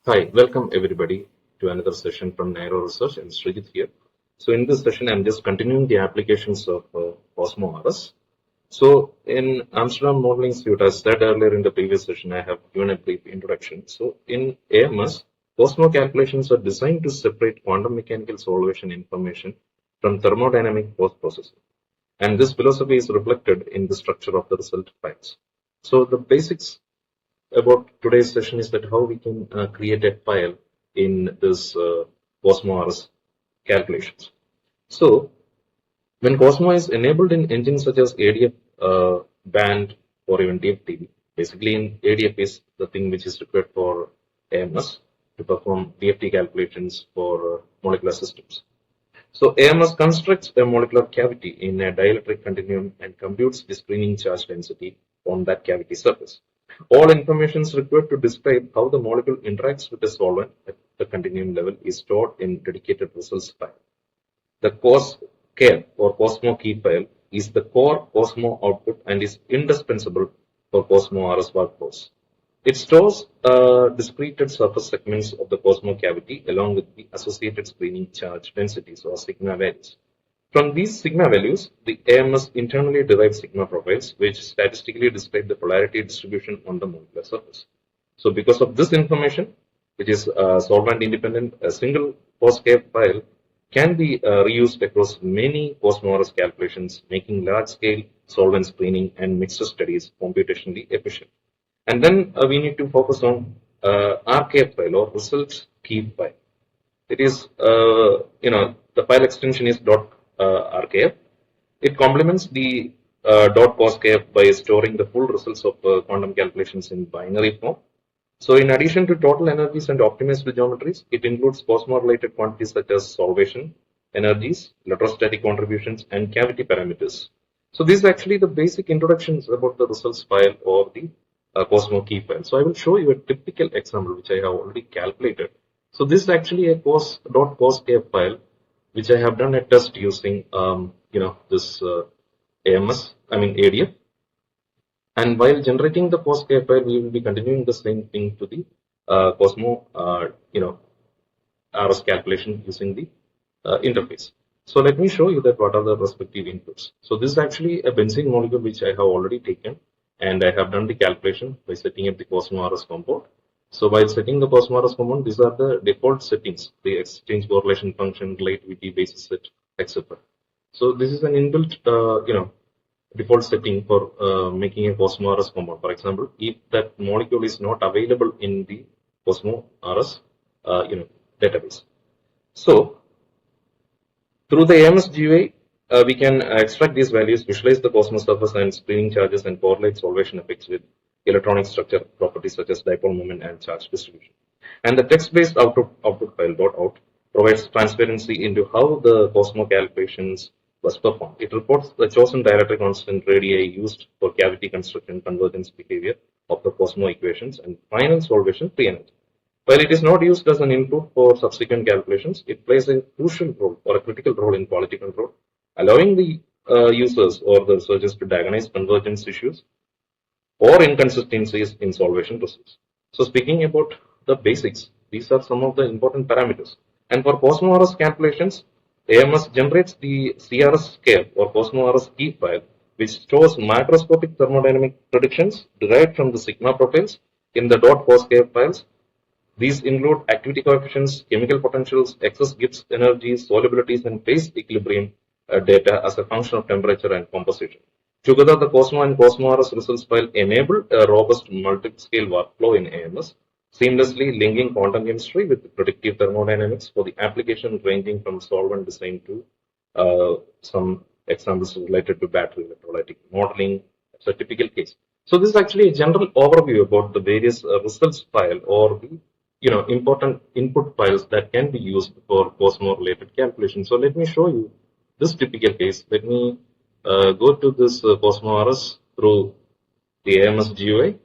Hi, welcome everybody to another session from Nairo Research and Srijit here. So in this session, I'm just continuing the applications of COSMO RS. So in Amsterdam Modelling Suite, as said earlier in the previous session, I have given a brief introduction. So in AMS, COSMO calculations are designed to separate quantum mechanical solvation information from thermodynamic post-processing. And this philosophy is reflected in the structure of the result files. So the basics about today's session is that how we can create a file in this COSMO RS calculations. So when COSMO is enabled in engines such as ADF, band, or even DFT, basically in ADF is the thing which is required for AMS to perform DFT calculations for molecular systems. So AMS constructs a molecular cavity in a dielectric continuum and computes the screening charge density on that cavity surface. All information required to describe how the molecule interacts with the solvent at the continuum level is stored in dedicated results file. The COSCARE or COSMO key file is the core COSMO output and is indispensable for COSMO RS workflows. It stores discrete surface segments of the COSMO cavity along with the associated screening charge densities or sigma values. From these sigma values, the AMS internally derives sigma profiles which statistically describe the polarity distribution on the molecular surface. So because of this information, which is solvent independent, a single COSCARE file can be reused across many COSMO RS calculations, making large-scale solvent screening and mixture studies computationally efficient. And then we need to focus on RK file or results key file. It is, the file extension is .rkf. It complements the .cosKF by storing the full results of quantum calculations in binary form. So in addition to total energies and optimized geometries, it includes COSMO-related quantities such as solvation energies, electrostatic contributions, and cavity parameters. So these are actually the basic introductions about the results file or the COSMO key file. So I will show you a typical example which I have already calculated. So this is actually a .cosKF file which I have done a test using this ADF. And while generating the COSMO file, we will be continuing the same thing to the COSMO, RS calculation using the interface. So let me show you that what are the respective inputs. So this is actually a benzene molecule which I have already taken, and I have done the calculation by setting up the COSMO RS compound. So while setting the COSMO RS compound, these are the default settings: the exchange correlation function, relativity, basis set, etc. So this is an inbuilt, default setting for making a COSMO RS compound. For example, if that molecule is not available in the COSMO RS, database. So through the AMS GUI, we can extract these values, visualize the COSMO surface and screening charges, and correlate solvation effects with electronic structure properties such as dipole moment and charge distribution. And the text-based output file .out provides transparency into how the COSMO calculations was performed. It reports the chosen dielectric constant radii used for cavity construction convergence behavior of the COSMO equations and final solvation pre-energy. While it is not used as an input for subsequent calculations, it plays a crucial role or a critical role in quality control, allowing the users or the researchers to diagnose convergence issues or inconsistencies in solvation results. So speaking about the basics, these are some of the important parameters. And for COSMO RS calculations, AMS generates the CRS scale or COSMO RS key file, which stores macroscopic thermodynamic predictions derived from the sigma profiles in the .cosKF files. These include activity coefficients, chemical potentials, excess Gibbs energies, solubilities, and phase equilibrium data as a function of temperature and composition. Together, the COSMO and COSMO RS results file enable a robust multi-scale workflow in AMS, seamlessly linking quantum chemistry with predictive thermodynamics for the application ranging from solvent design to some examples related to battery electrolytic modeling. It's a typical case. So this is actually a general overview about the various results file or the important input files that can be used for COSMO related calculations. So let me show you this typical case. Let me go to this COSMO RS through the AMS GUI.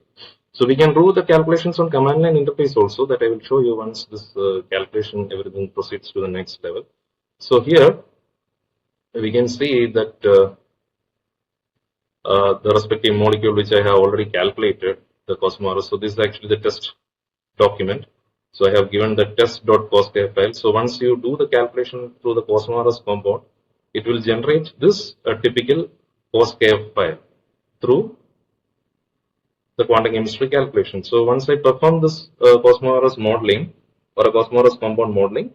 So we can do the calculations on command line interface also, that I will show you once this calculation everything proceeds to the next level. So here we can see that the respective molecule which I have already calculated, the COSMO RS. So this is actually the test document. So I have given the test.cosmos file. So once you do the calculation through the COSMO RS compound, it will generate this typical cosmos file through the quantum chemistry calculation. So once I perform this COSMO RS modeling or a COSMO RS compound modeling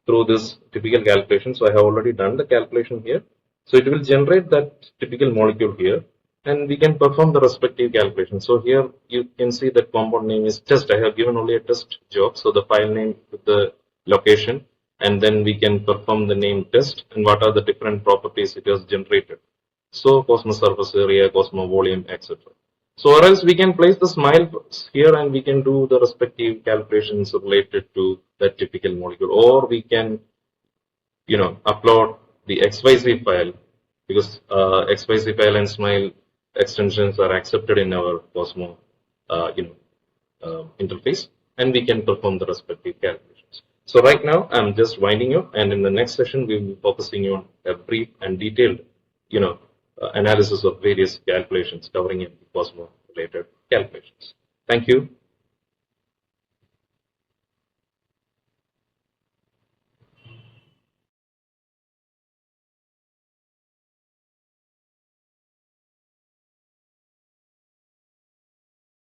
through this typical calculation, so I have already done the calculation here. So it will generate that typical molecule here, and we can perform the respective calculation. So here you can see that compound name is test. I have given only a test job. So the file name with the location, and then we can perform the name test and what are the different properties it has generated. So Cosmo surface area, Cosmo volume, etc. So or else we can place the smile here and we can do the respective calculations related to that typical molecule, or we can upload the XYZ file, because XYZ file and smile extensions are accepted in our Cosmo interface, and we can perform the respective calculations. So right now I'm just winding up, and in the next session we will be focusing on a brief and detailed analysis of various calculations covering Cosmo related calculations. Thank you.